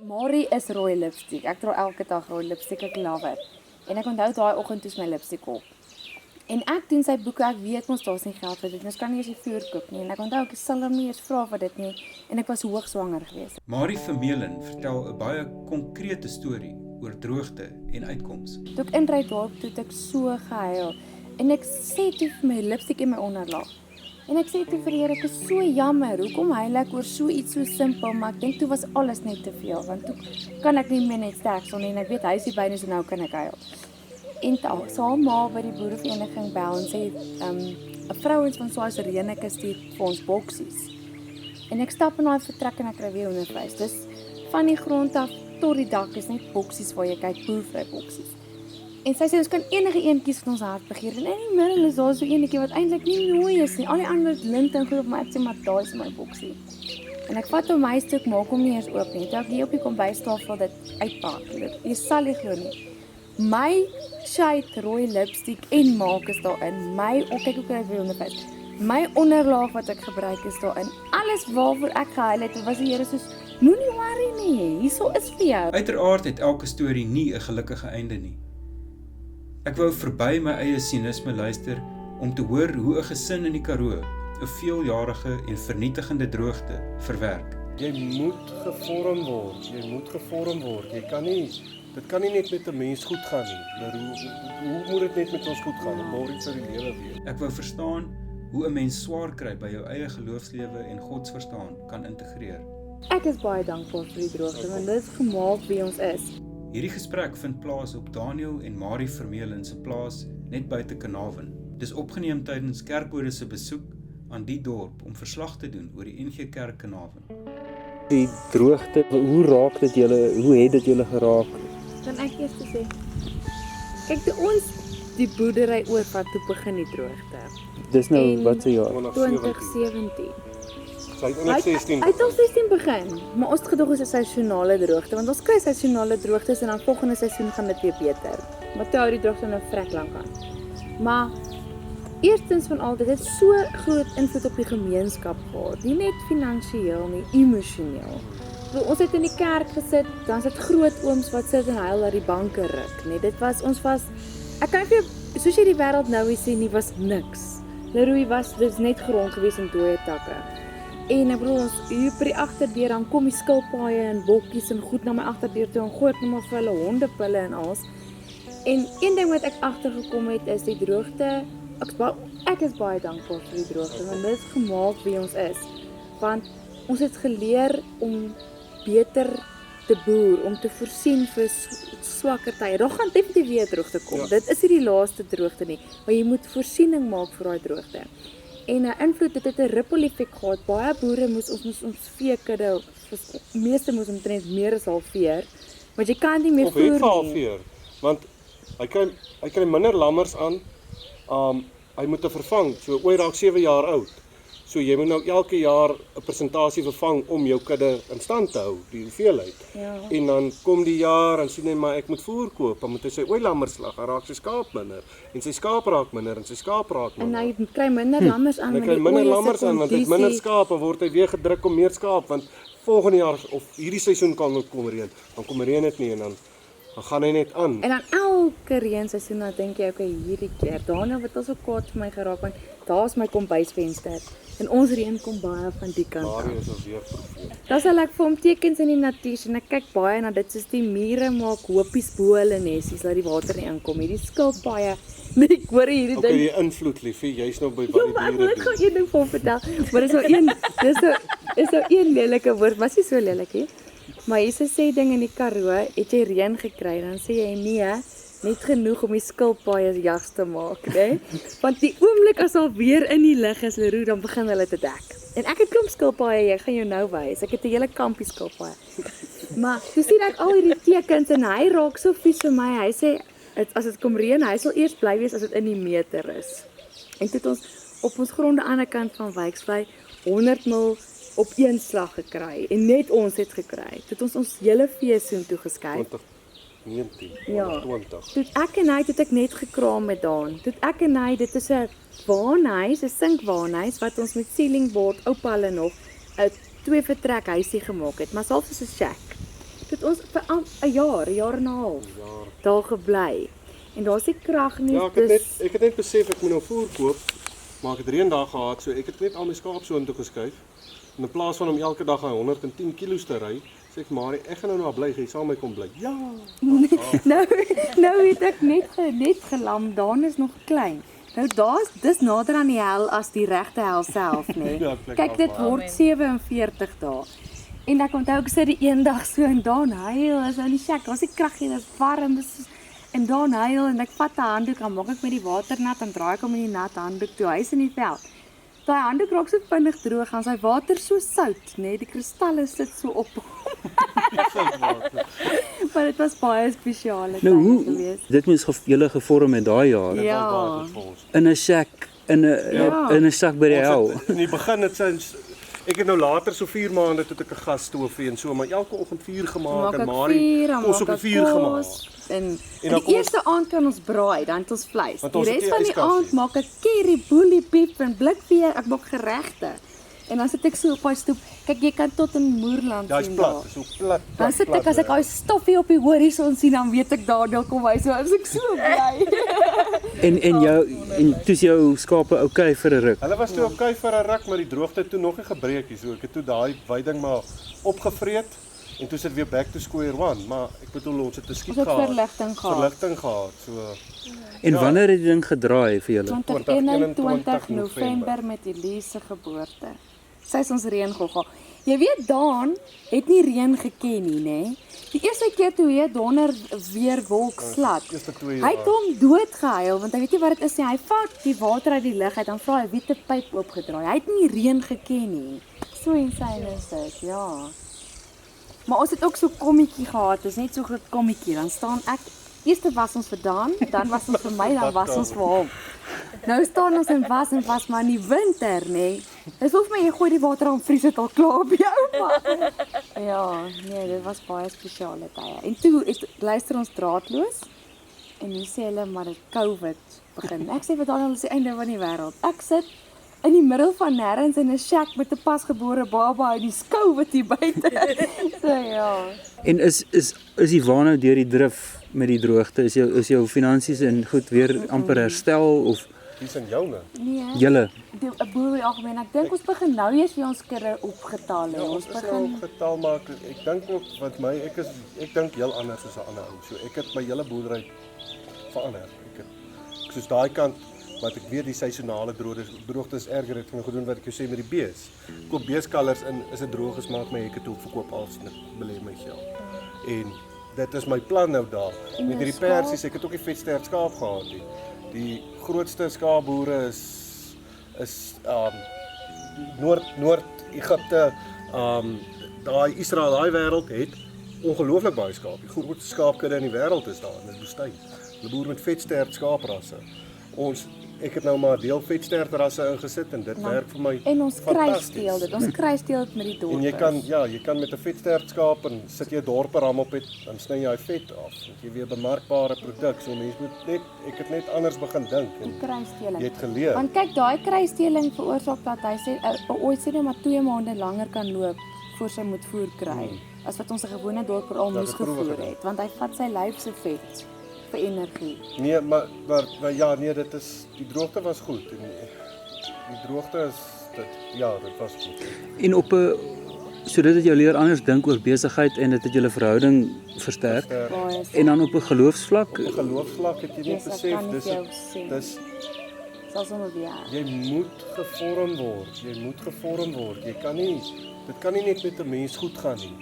Mari is rooi lipstiek. Ek dra elke dag rooi lipstiek, ek love it. En ek onthou daai oggend toe is my lipstiek op. En ek doen sy boeke, ek weet mos daar's nie geld vir dit. Ons kan nie eens die vloer koop nie. En ek onthou ek sal hom nie eens vra vir dit nie. En ek was hoogswanger geweest. Marie Vermeulen vertel 'n baie konkrete storie oor droogte en uitkoms. Toe ek inry dorp toe het ek so gehuil. En ek sê toe vir my lipstiek in my onderlaag. En ek sê toe vir die Here, ek is so jammer, hoekom huil ek oor so iets so simpel, maar ek dink toe was alles net te veel, want toe kan ek nie meer net sterk son nie, en ek weet hy is die byne, so nou kan ek huil. En saam ma by die boerevereniging bel en sê, 'n vrouens van Swazi Reneke stuur vir ons boksies. En ek stap in daai vertrek en ek kry weer hoendervleis. Dis van die grond af tot die dak is net boksies waar jy kyk, boervry boksies. En sy sê ons kan enige een kies van ons hartbegeer. En in die middel is daar so eenetjie wat eintlik nie mooi is nie. Al die ander lint en goed op my, ek sê maar daai is my boksie. En ek vat hom my stuk, maak hom nie eens oop nie. Toe ek hier op die kombuistafel dit uitpak. Jy sal nie glo nie. My shade rooi lipstiek en maak is daarin. Kyk hoe kry ek weer onderwys. My onderlaag wat ek gebruik is daarin. Alles waarvoor ek gehuil het, was die Here soos, moenie worry nie, hierso is vir jou. Uiteraard het elke storie nie 'n gelukkige einde nie. Ek wou verby my eie sinisme luister om te hoor hoe 'n gesin in die Karoo 'n veeljarige en vernietigende droogte verwerk. Jy moet gevorm word. Dit kan nie net met 'n mens goed gaan nie. Maar hoe moet dit net met ons goed gaan? Môre sou die lewe wees. Ek wou verstaan hoe 'n mens swaar kry by jou eie geloofslewe en godsverstaan kan integreer. Ek is baie dankbaar vir die droogte, want dit is gemaak wie ons is. Hierdie gesprek vind plaas op Daniel en Marie Vermeulen se plaas net buite Carnarvon. Dis opgeneem tydens Kerkbode se besoek aan die dorp om verslag te doen oor die NG Kerk Carnarvon. Die droogte, hoe raak dit julle, hoe het dit julle geraak? Kan ek eers sê, kyk toe ons die boerdery oorvat, toe begin die droogte. Dis nou En wat se jaar? 2017. Sy het eintlik 16. Hy het al 16 begin, maar ons het gedog is 'n seisonale droogte, want ons kry seisonale droogtes en dan volgende seisoen gaan dit weer beter. Maar toe hou die droogte nou vrek lank aan. Maar eerstens van al, dit het so groot invloed op die gemeenskap gehad, nie net finansiëel nie, emosioneel. Ons het in die kerk gesit, dan sit groot ooms wat sit en huil dat die banke ruk, nee, ek kan vir jou, soos jy die wêreld nou weer sien, nie was niks. Leroy dis net grond gewees en dooie takke. En ek bedoel, ons hier by die agterdeur, dan kom die skilpaaie en bokkies en goed na my agterdeur toe en gooi ek net maar vir hulle hondepille en alles. En een ding wat ek agtergekom het, is die droogte. Ek is baie dankbaar vir die droogte, want dit het gemaak wie ons is. Want ons het geleer om beter te boer, om te voorsien vir swakker tye. Daar gaan definitief weer droogte kom. Ja. Dit is nie die laaste droogte nie, maar jy moet voorsiening maak vir daai droogte. En 'n invloed het 'n ripple effek gehad. Baie boere moes ons veekudde, meeste moes omtrent meer as halveer, want jy kan nie meer voer nie. Halveer, want hy kry minder lammers aan. Hy moet vervang. So ooit raak 7 jaar oud. So jy moet nou elke jaar 'n persentasie vervang om jou kudde in stand te hou, die hoeveelheid. Ja. En dan kom die jaar en sien hy maar ek moet voer koop, dan moet hy sy ooilammers slag, dan raak sy skaap minder en sy skaap raak minder en sy skaap raak minder. En hy kry minder lammers aan, Hy kry minder lammers aan want hy het minder skaap en word hy weer gedruk om meer skaap want volgende jaar of hierdie seisoen kan kom reën, dan kom reën dit nie en dan gaan hy net aan. En dan elke reenseisoen dan dink jy okay, hierdie keer Daniel wat al so kwaad vir my geraak want daar's my kombuisvenster en ons reën kom baie van die kant af. Mario is alweer profeet. Dan sal ek vir hom tekens in die natuur en ek kyk baie na dit soos die mure maak hopies bo hulle nesies dat die water nie inkom nie. Die skilpaaie, nee, ek hoor hierdie Okay, ding. die invloed liefie, jy's nou by Ja, wat maar die ek wil diere net gou doen. een ding vir hom vertel. Maar dis so een lelike woord, was nie so lelik nie. Maar Jesus sê ding in die Karoo, het jy reën gekry, dan sê jy nee, net genoeg om die skilpaaie jags te maak, né? Want die oomblik as al weer in die lug is, Leroe, dan begin hulle te dek. En ek het klomp skilpaaie, ek gaan jou nou wys. Ek het 'n hele kampie skilpaaie. Maar toe sien ek al hierdie tekens en hy raak so vies vir my. Hy sê as dit kom reën, hy sal eers bly wees as dit in die meter is. En toe het ons op ons gronde aan die kant van Wyksvlei 100 mil op een slag gekry en net ons het gekry. Toe het ons hele feessoen toe geskuif. 2019, Ja. 20. Toe ek en hy het ek net gekraam met Daan. Toe ek en hy, dit is 'n waanhuis, 'n sinkwaanhuis wat ons met ceilingboard oupa hulle nog 'n 2 vertrek huisie gemaak het, maar selfs is 'n shack. Toe het ons vir 'n jaar en 'n half daar gebly. En daar's nie krag nie. Ja, ek het net besef ek moet nou voer koop, maar ek het reendag gehad, so ek het net al my skaap so intoe geskuif. En in plaas van om elke dag 110 kilos te ry, sê ek maar, ek gaan nou bly, jy sal my kom bly. Ja. nou het ek net gelam, Daan is nog klein. Nou dis nader aan die hel as die regte hel self, nê. Ja, Kyk, dit word 47 dae. En ek onthou ek sit die eendag so en Daan huil, is nou nie sjek, daar's nie krag nie, dis warm, en Daan huil en ek vat 'n handdoek, dan maak ek met die water nat en draai ek hom in die nat handdoek toe. Hy's in die veld. Daai handdoek raak so vinnig droog, en sy water so sout, nê, die kristalle sit so op. Maar dit was baie spesiale Nou hoe gewees. dit moes julle gevorm het daai jare Ja. in 'n shack in 'n sak by die hel. In die begin het sins ek het nou later so 4 maande tot ek 'n gasstoofie en so, maar elke oggend vuur gemaak en Marie kos op die vuur gemaak. En dan die eerste aand kan ons braai, dan het ons vleis. Want Die ons het res nie van die yskas aand nie. maak ek curry, boelie, beef en blikveer, ek maak geregte. En dan sit ek so op daai stoep. Kyk, jy kan tot in Moerland Ja, is sien plat, daar. is so plat. Dan sit ek as ek daai stoffie op die horison sien, dan weet ek daar kom hy, so as ek so bly. En toe's jou skape okay vir 'n ruk. Hulle was toe okay vir 'n ruk, maar die droogte het toe nog nie gebreek nie, so ek het toe daai weiding maar opgevreet en toe sit weer back to square one, maar ek bedoel ons het 'n skiet Ons het gehad. verligting gehad. Verligting gehad, so En wanneer het die ding gedraai vir julle? 2021 November met Elise geboorte. Sy is ons reëngogga. Jy weet Daan het nie reën geken nie, nê? Die eerste keer toe hy donder weer wolk slat. eerste 2 Hy jaar. het hom dood gehuil want hy weet nie wat dit is nie. Hy vat die water uit die lug uit, dan vra hy wie het 'n pyp oopgedraai. Hy het nie reën geken nie. So insane is dit, ja. Maar ons het ook so kommetjie gehad. Dis net so groot kommetjie. Dan staan ek eers was ons vir Daan, dan was ons vir my, dan was ons vir hom. Nou staan ons en was maar in die winter, nê. Dis of my jy gooi die water aan vries dit al klaar op jou maar. Ja, nee, dit was baie spesiale tye. En toe luister ons draadloos en nu sê hulle maar dit COVID begin. Ek sê vir Daniel dis die einde van die wêreld. Ek sit in die middel van nêrens in 'n shack met 'n pasgebore baba en die skou wat hier buite. So ja. En is die waar nou deur die drif met die droogte? Is jou finansies en goed weer amper herstel of Dis in joune. Nee. julle? Die boer in die algemeen. Ek dink ons begin nou eers weer ons kudde opgetal hè. Ja, Ons ons is nou begin opgetal maar ek dink ook wat my ek dink heel anders as 'n ander ou. So ek het my hele boerdery verander. Soos daai kant wat ek weet die seisonale droogte is erger, het ek gedoen wat ek jou sê met die bees. Koop beeskalvers in, is dit droog is maak my hekke toe verkoop als net belê my geld. En dit is my plan nou daar. En Met jou hierdie persies, ek het ook die vetstert skaap gehad. Die grootste skaapboere is Noord-Egipte, daai Israel, daai wêreld het ongelooflik baie skaap. Die grootste skaapkudde in die wêreld is daar in die woestyn. Hulle boer met vetstert skaaprasse. Ek het nou maar deel vetstert rasse ingesit en dit werk vir my. en ons fantasties. kruisdeel dit. Ons kruisdeel dit met die dorpe. En jy kan met 'n vetstert skaap en sit jy 'n dorperam op het, dan sny jy hy vet af. Dan jy weer bemarkbare produk. So mense moet net ek het net anders begin dink en kruisdeling. jy het geleer. Want kyk, daai kruisdeling veroorsaak dat hy sê ooit sê net maar 2 maande langer kan loop voor sy moet voer kry as wat ons 'n gewone dorper al Ja, moes dit proewe gevoer gedaan. het, want hy vat sy lyf se vet vir energie. Nee, maar ja, nee, dit is die droogte was goed en die droogte is dit was goed. En op 'n so dit het jou leer anders dink oor besigheid en dit het julle verhouding versterk. Baie En dan op 'n geloofsvlak, Op 'n geloofsvlak het jy nie Yes, ek besef kan nie vir jou sê. dis sal sommer weer. jy moet gevorm word. Jy kan nie dit kan nie net met 'n mens goed gaan nie.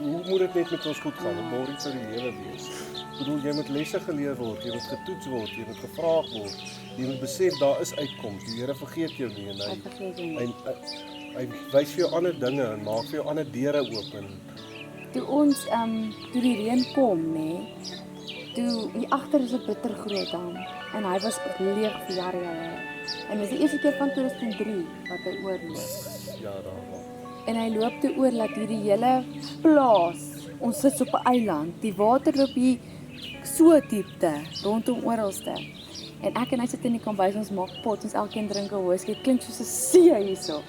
Hoe moet dit net met ons goed gaan? Dit moet iets vir die lewe wees. Ek bedoel jy moet lesse geleer word, jy moet getoets word, jy moet gevraag word. Jy moet besef daar is uitkoms. Die Here vergeet jou nie en Ek vergeet nie. hy wys vir jou ander dinge en maak vir jou ander deure oop en Toe ons toe die reën kom, nê. Toe hier agter is 'n bitter groot dam en hy was leeg vir jare. En dis die eerste keer van 2003 wat hy oorloop. ja, daar was. En hy loop toe oor dat hierdie hele plaas, ons sit op 'n eiland, die water loop hier so diepte rondom oralste. En ek en hy sit in die kombuis, ons maak pot, ons elkeen drink 'n whisky, dit klink soos 'n see hierso.